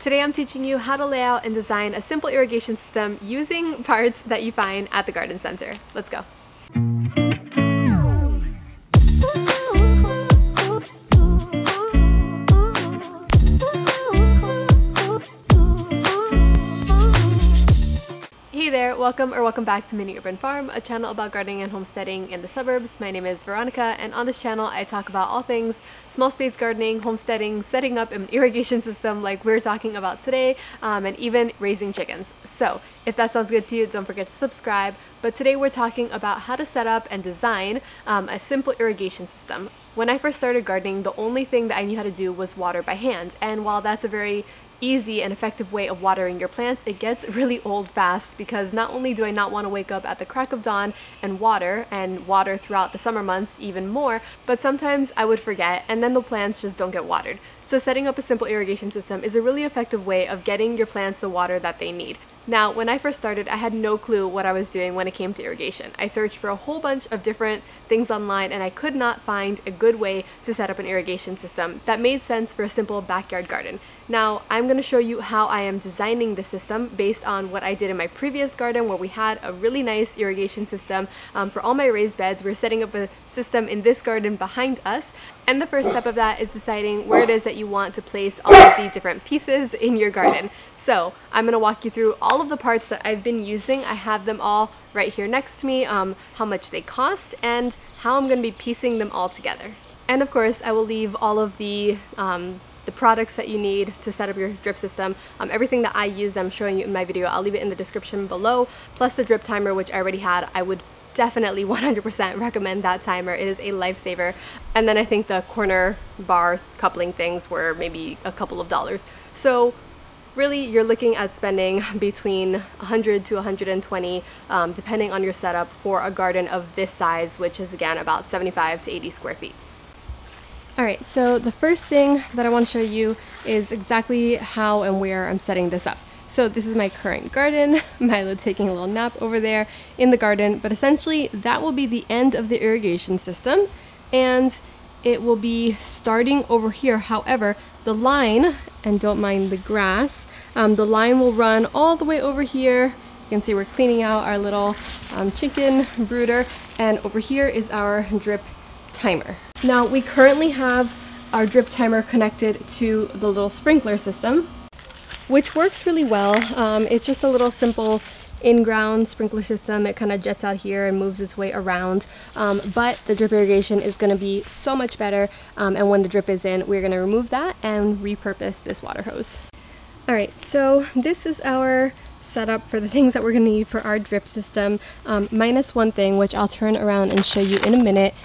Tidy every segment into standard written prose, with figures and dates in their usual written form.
Today I'm teaching you how to lay out and design a simple irrigation system using parts that you find at the garden center. Let's go. Hey there, welcome back to Mini Urban Farm, a channel about gardening and homesteading in the suburbs. My name is Veronica, and on this channel I talk about all things small space gardening, homesteading, setting up an irrigation system like we're talking about today, and even raising chickens. So if that sounds good to you, don't forget to subscribe. But today we're talking about how to set up and design a simple irrigation system. When I first started gardening, the only thing that I knew how to do was water by hand, and while that's a very easy and effective way of watering your plants, it gets really old fast because not only do I not want to wake up at the crack of dawn and water throughout the summer months even more, but sometimes I would forget and then the plants just don't get watered. So setting up a simple irrigation system is a really effective way of getting your plants the water that they need. Now, when I first started, I had no clue what I was doing when it came to irrigation. I searched for a whole bunch of different things online and I could not find a good way to set up an irrigation system that made sense for a simple backyard garden. Now, I'm going to show you how I am designing the system based on what I did in my previous garden where we had a really nice irrigation system for all my raised beds. We're setting up a system in this garden behind us. And the first step of that is deciding where it is that you want to place all of the different pieces in your garden. So I'm going to walk you through all of the parts that I've been using. I have them all right here next to me, how much they cost, and how I'm going to be piecing them all together. And of course, I will leave all of the products that you need to set up your drip system. Everything that I used, I'm showing you in my video. I'll leave it in the description below, plus the drip timer, which I already had. I would definitely 100% recommend that timer. It is a lifesaver. And then I think the corner bar coupling things were maybe a couple of dollars. So really, you're looking at spending between 100 to 120, depending on your setup, for a garden of this size, which is again about 75 to 80 square feet. Alright, so the first thing that I want to show you is exactly how and where I'm setting this up. So this is my current garden, Milo taking a little nap over there in the garden, but essentially that will be the end of the irrigation system, and it will be starting over here. However, the line, and don't mind the grass, the line will run all the way over here. You can see we're cleaning out our little chicken brooder, and over here is our drip timer. Now we currently have our drip timer connected to the little sprinkler system, which works really well. It's just a little simple in-ground sprinkler system. It kind of jets out here and moves its way around, but the drip irrigation is going to be so much better, and when the drip is in, we're going to remove that and repurpose this water hose. Alright, so this is our setup for the things that we're going to need for our drip system, minus one thing, which I'll turn around and show you in a minute,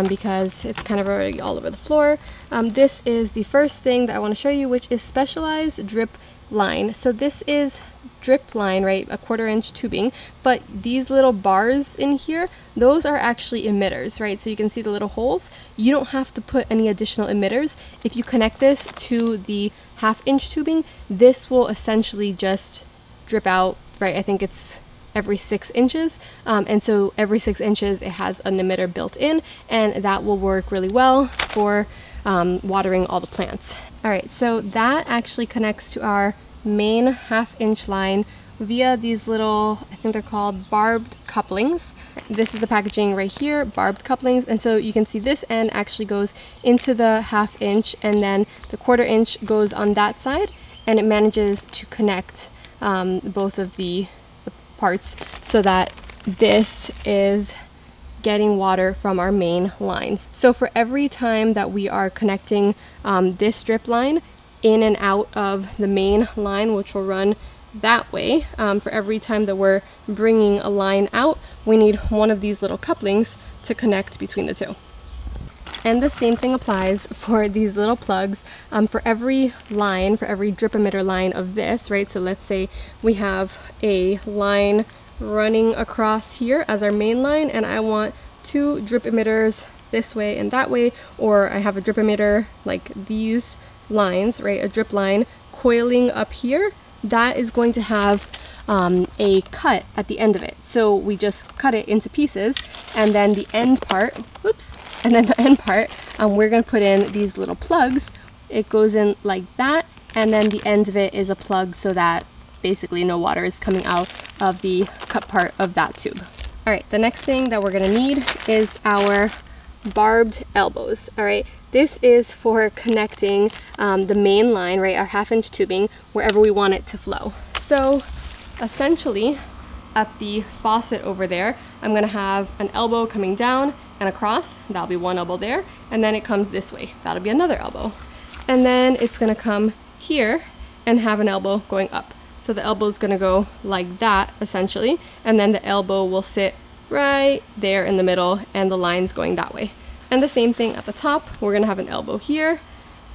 because it's kind of already all over the floor. This is the first thing that I want to show you, which is specialized drip line. So this is drip line, right, a 1/4 inch tubing, but these little bars in here, those are actually emitters, right? So you can see the little holes. You don't have to put any additional emitters. If you connect this to the 1/2 inch tubing, this will essentially just drip out, right? I think it's every 6 inches, and so every 6 inches it has an emitter built in, and that will work really well for watering all the plants. Alright, so that actually connects to our main 1/2 inch line via these little, I think they're called barbed couplings. This is the packaging right here, barbed couplings, and so you can see this end actually goes into the 1/2 inch, and then the 1/4 inch goes on that side, and it manages to connect both of the parts so that this is getting water from our main lines. So for every time that we are connecting this drip line in and out of the main line, which will run that way, for every time that we're bringing a line out, we need one of these little couplings to connect between the two. And the same thing applies for these little plugs. For every line, for every drip emitter line of this, right? So let's say we have a line running across here as our main line, and I want 2 drip emitters this way and that way, or I have a drip emitter like these lines, right? A drip line coiling up here. That is going to have a cut at the end of it. So we just cut it into pieces, and then the end part, whoops, and then the end part, we're going to put in these little plugs. It goes in like that, and then the end of it is a plug so that basically no water is coming out of the cut part of that tube. All right, the next thing that we're gonna need is our barbed elbows. All right, this is for connecting the main line, right, our 1/2-inch tubing, wherever we want it to flow. So essentially at the faucet over there, I'm gonna have an elbow coming down and across. That'll be one elbow there, and then it comes this way. That'll be another elbow. And then it's gonna come here and have an elbow going up. So the elbow is gonna go like that essentially, and then the elbow will sit right there in the middle and the line's going that way. And the same thing at the top, we're gonna have an elbow here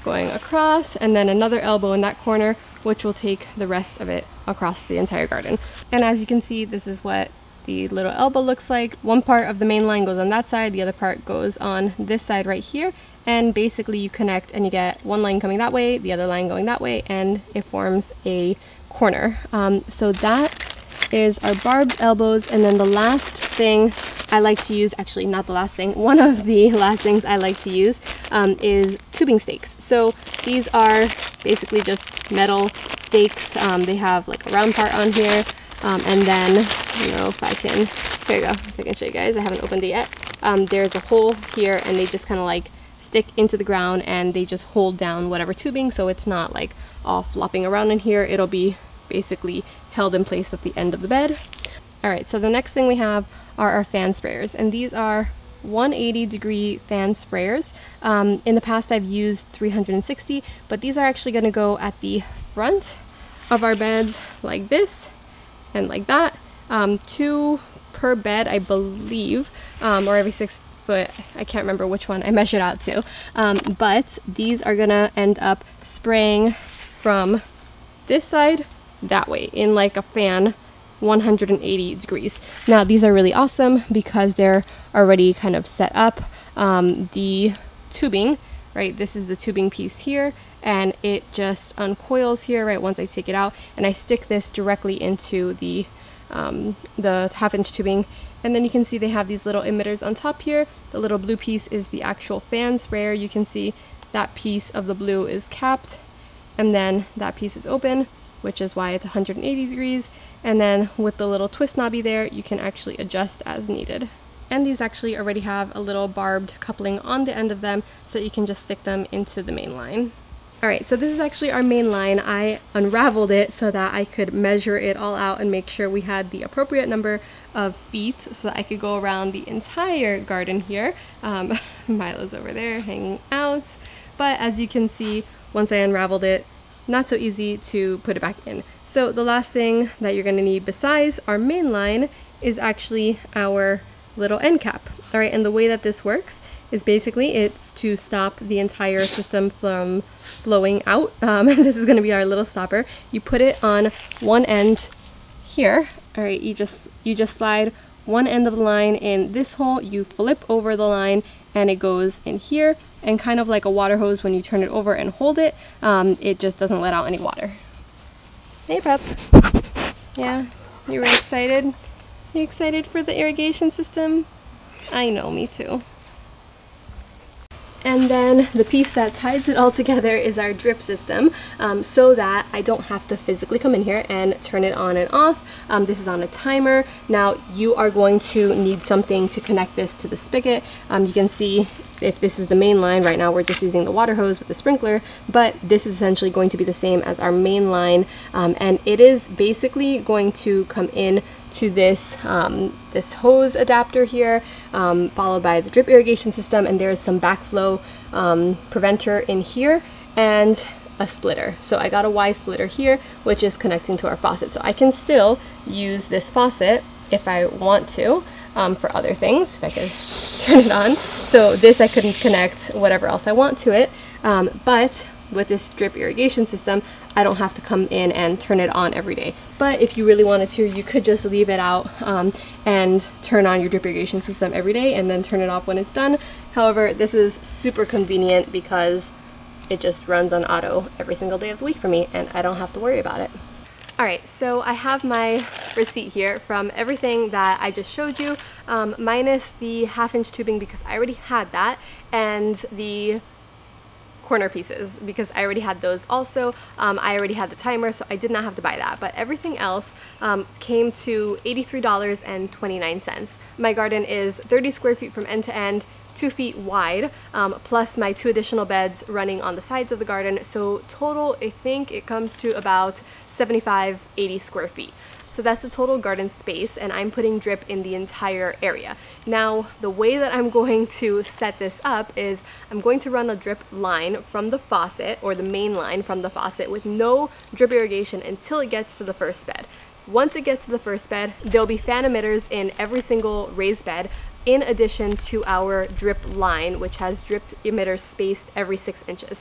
going across, and then another elbow in that corner, which will take the rest of it across the entire garden. And as you can see, this is what the little elbow looks like. One part of the main line goes on that side, the other part goes on this side right here, and basically you connect and you get one line coming that way, the other line going that way, and it forms a corner. So that is our barbed elbows. And then the last thing I like to use, actually not the last thing, one of the last things I like to use is tubing stakes. So these are basically just metal stakes. They have like a round part on here, and then, I don't know if I can, here you go, if I can show you guys, I haven't opened it yet. There's a hole here, and they just kind of like stick into the ground, and they just hold down whatever tubing, so it's not like all flopping around in here. It'll be basically held in place at the end of the bed. All right, so the next thing we have are our fan sprayers, and these are 180-degree fan sprayers. In the past I've used 360, but these are actually going to go at the front of our beds like this and like that. 2 per bed, I believe, or every 6 foot. I can't remember which one I measured out to, but these are gonna end up spraying from this side that way in like a fan, 180 degrees. Now these are really awesome because they're already kind of set up. The tubing, right, this is the tubing piece here, and it just uncoils here, right, once I take it out, and I stick this directly into the 1/2-inch tubing. And then you can see they have these little emitters on top here. The little blue piece is the actual fan sprayer. You can see that piece of the blue is capped, and then that piece is open, which is why it's 180 degrees. And then with the little twist knobby there, you can actually adjust as needed. And these actually already have a little barbed coupling on the end of them, so you can just stick them into the main line. All right, so this is actually our main line. I unraveled it so that I could measure it all out and make sure we had the appropriate number of feet so that I could go around the entire garden here. Milo's over there hanging out. But as you can see, once I unraveled it, not so easy to put it back in. So the last thing that you're gonna need besides our main line is actually our little end cap. All right, and the way that this works is basically it's to stop the entire system from flowing out. This is going to be our little stopper. You put it on one end here. All right, you just slide one end of the line in this hole, you flip over the line, and it goes in here, and kind of like a water hose, when you turn it over and hold it, it just doesn't let out any water. Hey, pup. Yeah, you were excited? You excited for the irrigation system? I know, me too. And then the piece that ties it all together is our drip system, so that I don't have to physically come in here and turn it on and off. This is on a timer. Now you are going to need something to connect this to the spigot. You can see if this is the main line. Right now we're just using the water hose with the sprinkler, but this is essentially going to be the same as our main line, and it is basically going to come in to this this hose adapter here, followed by the drip irrigation system, and there's some backflow preventer in here and a splitter. So I got a Y splitter here, which is connecting to our faucet. So I can still use this faucet if I want to for other things, if I could turn it on. So this I couldn't connect whatever else I want to it, but with this drip irrigation system, I don't have to come in and turn it on every day. But if you really wanted to, you could just leave it out and turn on your drip irrigation system every day and then turn it off when it's done. However, this is super convenient because it just runs on auto every single day of the week for me, and I don't have to worry about it. Alright, so I have my receipt here from everything that I just showed you, minus the 1/2-inch tubing because I already had that, and the corner pieces because I already had those also. I already had the timer, so I did not have to buy that. But everything else came to $83.29. My garden is 30 square feet from end to end, 2 feet wide, plus my 2 additional beds running on the sides of the garden. So total, I think it comes to about 75-80 square feet. So that's the total garden space, and I'm putting drip in the entire area. Now, the way that I'm going to set this up is I'm going to run a drip line from the faucet, or the main line from the faucet, with no drip irrigation until it gets to the first bed. Once it gets to the first bed, there'll be fan emitters in every single raised bed, in addition to our drip line, which has drip emitters spaced every 6 inches.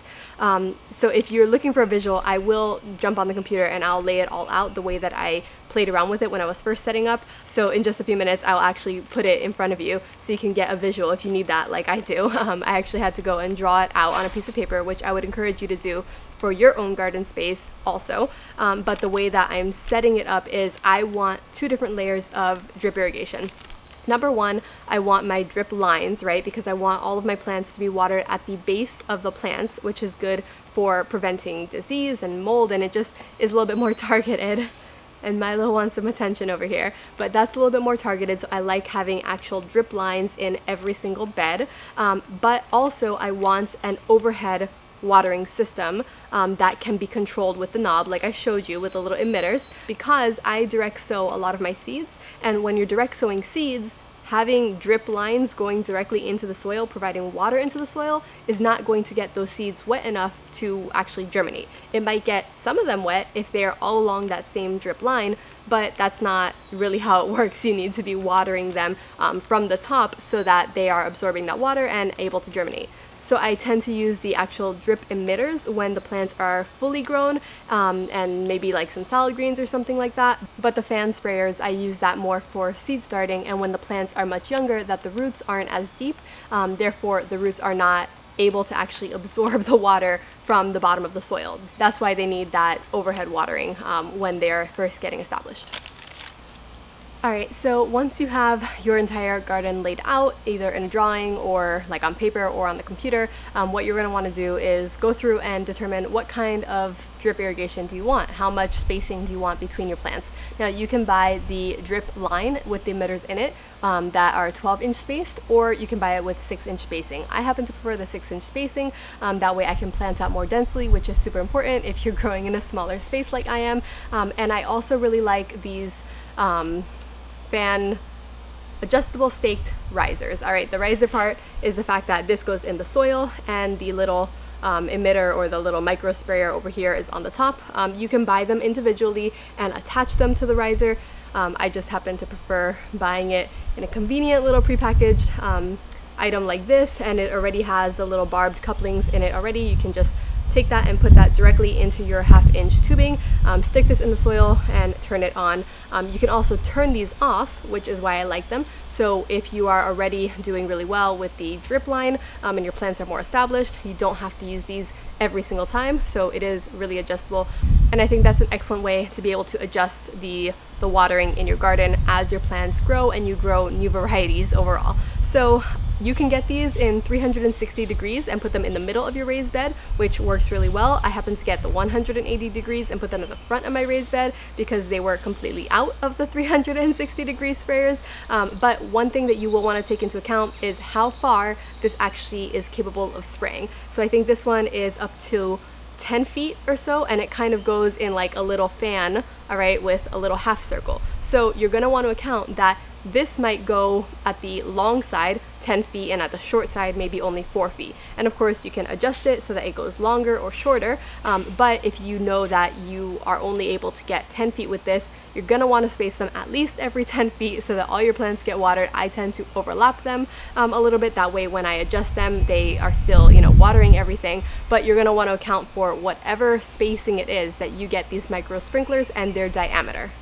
So if you're looking for a visual, I will jump on the computer and I'll lay it all out the way that I played around with it when I was first setting up. So in just a few minutes, I'll actually put it in front of you so you can get a visual if you need that like I do. I actually had to go and draw it out on a piece of paper, which I would encourage you to do for your own garden space also. But the way that I'm setting it up is I want 2 different layers of drip irrigation. Number one, I want my drip lines, right? Because I want all of my plants to be watered at the base of the plants, which is good for preventing disease and mold, and it just is a little bit more targeted. And Milo wants some attention over here, but that's a little bit more targeted, so I like having actual drip lines in every single bed. But also I want an overhead watering system that can be controlled with the knob, like I showed you with the little emitters, because I direct sow a lot of my seeds, and when you're direct sowing seeds, having drip lines going directly into the soil, providing water into the soil, is not going to get those seeds wet enough to actually germinate. It might get some of them wet if they're all along that same drip line, but that's not really how it works. You need to be watering them from the top so that they are absorbing that water and able to germinate. So I tend to use the actual drip emitters when the plants are fully grown, and maybe like some salad greens or something like that. But the fan sprayers, I use that more for seed starting, and when the plants are much younger, that the roots aren't as deep, therefore the roots are not able to actually absorb the water from the bottom of the soil. That's why they need that overhead watering when they're first getting established. Alright, so once you have your entire garden laid out, either in a drawing or like on paper or on the computer, what you're going to want to do is go through and determine what kind of drip irrigation do you want, how much spacing do you want between your plants. Now you can buy the drip line with the emitters in it that are 12-inch spaced, or you can buy it with 6-inch spacing. I happen to prefer the 6-inch spacing, that way I can plant out more densely, which is super important if you're growing in a smaller space like I am. And I also really like these fan adjustable staked risers. Alright, the riser part is the fact that this goes in the soil and the little emitter or the little micro sprayer over here is on the top. You can buy them individually and attach them to the riser. I just happen to prefer buying it in a convenient little prepackaged item like this, and it already has the little barbed couplings in it already. You can just take that and put that directly into your 1/2-inch tubing, stick this in the soil and turn it on. You can also turn these off, which is why I like them. So if you are already doing really well with the drip line and your plants are more established, you don't have to use these every single time. So it is really adjustable. And I think that's an excellent way to be able to adjust the watering in your garden as your plants grow and you grow new varieties overall. So you can get these in 360 degrees and put them in the middle of your raised bed, which works really well. I happen to get the 180 degrees and put them in the front of my raised bed because they were completely out of the 360 degree sprayers. But one thing that you will want to take into account is how far this actually is capable of spraying. So I think this one is up to 10 feet or so, and it kind of goes in like a little fan, all right, with a little half circle. So you're going to want to account that this might go at the long side 10 feet and at the short side maybe only 4 feet. And of course you can adjust it so that it goes longer or shorter, but if you know that you are only able to get 10 feet with this, you're going to want to space them at least every 10 feet so that all your plants get watered. I tend to overlap them a little bit, that way when I adjust them they are still, you know, watering everything, but you're going to want to account for whatever spacing it is that you get these micro sprinklers and their diameter.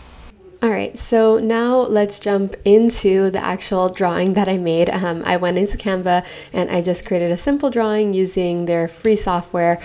Alright, so now let's jump into the actual drawing that I made. I went into Canva and I just created a simple drawing using their free software.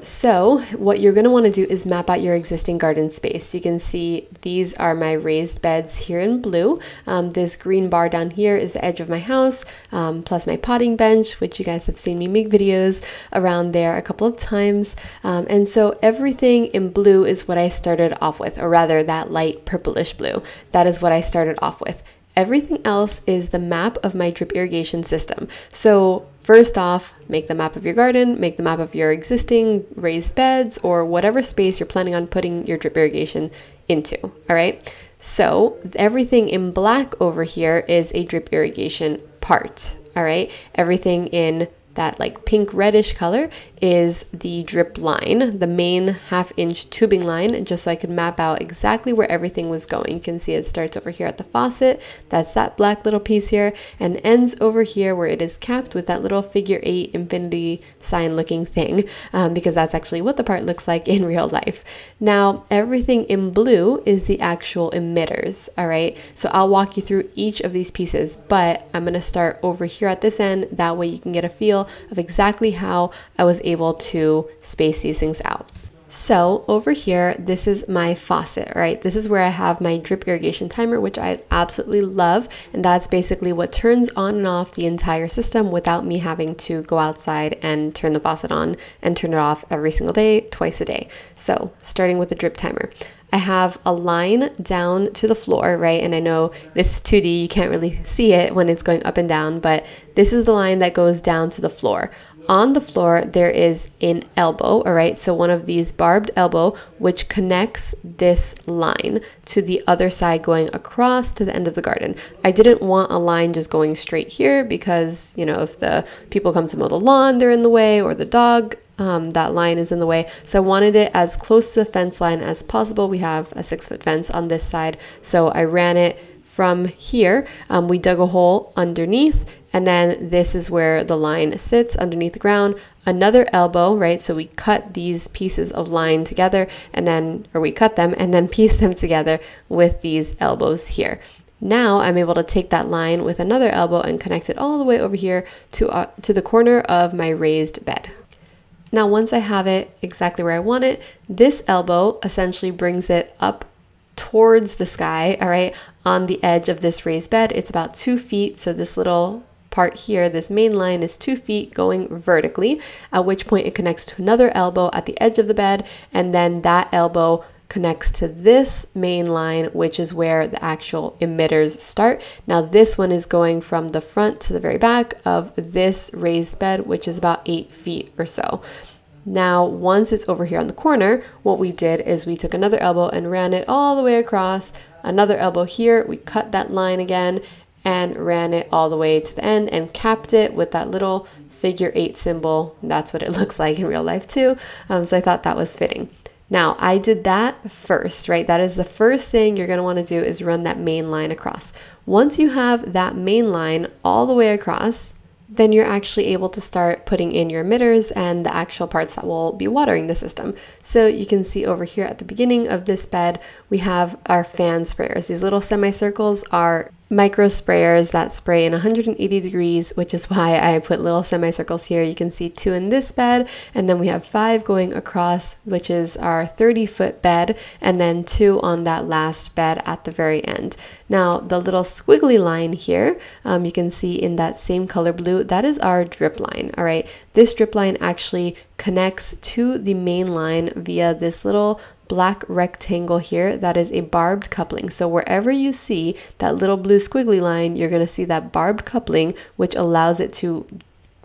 So what you're going to want to do is map out your existing garden space. You can see these are my raised beds here in blue. This green bar down here is the edge of my house, plus my potting bench, which you guys have seen me make videos around there a couple of times. And so everything in blue is what I started off with, or rather that light purplish blue. That is what I started off with. Everything else is the map of my drip irrigation system. So first off, make the map of your garden, make the map of your existing raised beds or whatever space you're planning on putting your drip irrigation into. All right. So everything in black over here is a drip irrigation part. All right. Everything in that like pink reddish color is the drip line, the main 1/2 inch tubing line, just so I could map out exactly where everything was going. You can see it starts over here at the faucet, that's that black little piece here, and ends over here where it is capped with that little figure 8 infinity sign looking thing, because that's actually what the part looks like in real life. Now everything in blue is the actual emitters. All right, so I'll walk you through each of these pieces, but I'm going to start over here at this end, that way you can get a feel of exactly how I was able to space these things out. So over here, this is my faucet, right? This is where I have my drip irrigation timer, which I absolutely love. And that's basically what turns on and off the entire system without me having to go outside and turn the faucet on and turn it off every single day, twice a day. So starting with the drip timer. I have a line down to the floor, right? And I know this is 2D, you can't really see it when it's going up and down, but this is the line that goes down to the floor. On the floor, there is an elbow, all right? So one of these barbed elbow, which connects this line to the other side going across to the end of the garden. I didn't want a line just going straight here because, you know, if the people come to mow the lawn, they're in the way, or the dog, that line is in the way. So I wanted it as close to the fence line as possible. We have a 6-foot fence on this side. So I ran it from here. We dug a hole underneath, and then this is where the line sits underneath the ground. Another elbow, right? So we cut these pieces of line together and then, or we cut them and then piece them together with these elbows here. Now I'm able to take that line with another elbow and connect it all the way over here to the corner of my raised bed. Now, once I have it exactly where I want it, this elbow essentially brings it up towards the sky, all right, on the edge of this raised bed. It's about 2 feet. So this little part here, this main line is 2 feet going vertically, at which point it connects to another elbow at the edge of the bed. And then that elbow connects to this main line, which is where the actual emitters start. Now this one is going from the front to the very back of this raised bed, which is about 8 feet or so. Now, once it's over here on the corner, what we did is we took another elbow and ran it all the way across, another elbow here, we cut that line again and ran it all the way to the end and capped it with that little figure 8 symbol. That's what it looks like in real life too. So I thought that was fitting. Now, I did that first, right? That is the first thing you're going to want to do, is run that main line across. Once you have that main line all the way across, then you're actually able to start putting in your emitters and the actual parts that will be watering the system. So you can see over here at the beginning of this bed, we have our fan sprayers. These little semicircles are micro sprayers that spray in 180 degrees, which is why I put little semicircles here. You can see 2 in this bed, and then we have 5 going across, which is our 30-foot bed, and then 2 on that last bed at the very end. Now, the little squiggly line here, you can see in that same color blue, that is our drip line, all right? This drip line actually connects to the main line via this little black rectangle here that is a barbed coupling. So wherever you see that little blue squiggly line, you're going to see that barbed coupling, which allows it to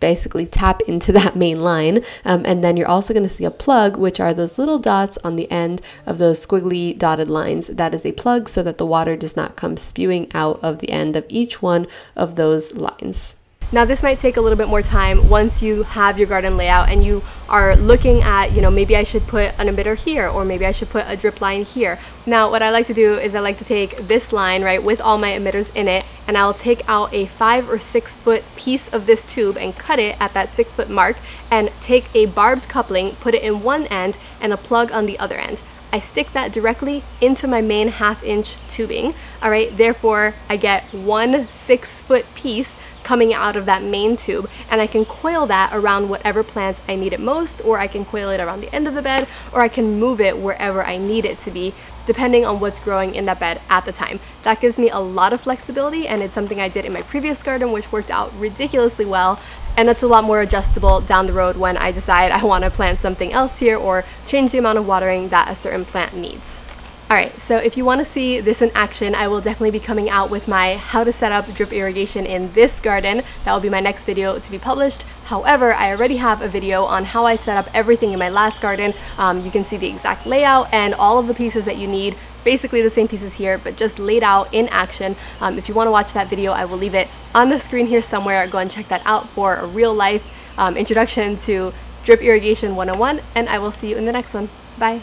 basically tap into that main line. And then you're also going to see a plug, which are those little dots on the end of those squiggly dotted lines. That is a plug so that the water does not come spewing out of the end of each one of those lines. Now this might take a little bit more time once you have your garden layout and you are looking at, you know, maybe I should put an emitter here, or maybe I should put a drip line here. Now what I like to do is I like to take this line, right, with all my emitters in it, and I'll take out a 5 or 6 foot piece of this tube and cut it at that 6 foot mark, and take a barbed coupling, put it in one end and a plug on the other end. I stick that directly into my main 1/2 inch tubing. All right, therefore I get one 6-foot piece coming out of that main tube, and I can coil that around whatever plants I need it most, or I can coil it around the end of the bed, or I can move it wherever I need it to be, depending on what's growing in that bed at the time. That gives me a lot of flexibility, and it's something I did in my previous garden, which worked out ridiculously well. And it's a lot more adjustable down the road when I decide I want to plant something else here or change the amount of watering that a certain plant needs. Alright, so if you want to see this in action, I will definitely be coming out with my how to set up drip irrigation in this garden. That will be my next video to be published. However, I already have a video on how I set up everything in my last garden. You can see the exact layout and all of the pieces that you need. Basically the same pieces here, but just laid out in action. If you want to watch that video, I will leave it on the screen here somewhere. Go and check that out for a real life introduction to drip irrigation 101, and I will see you in the next one. Bye!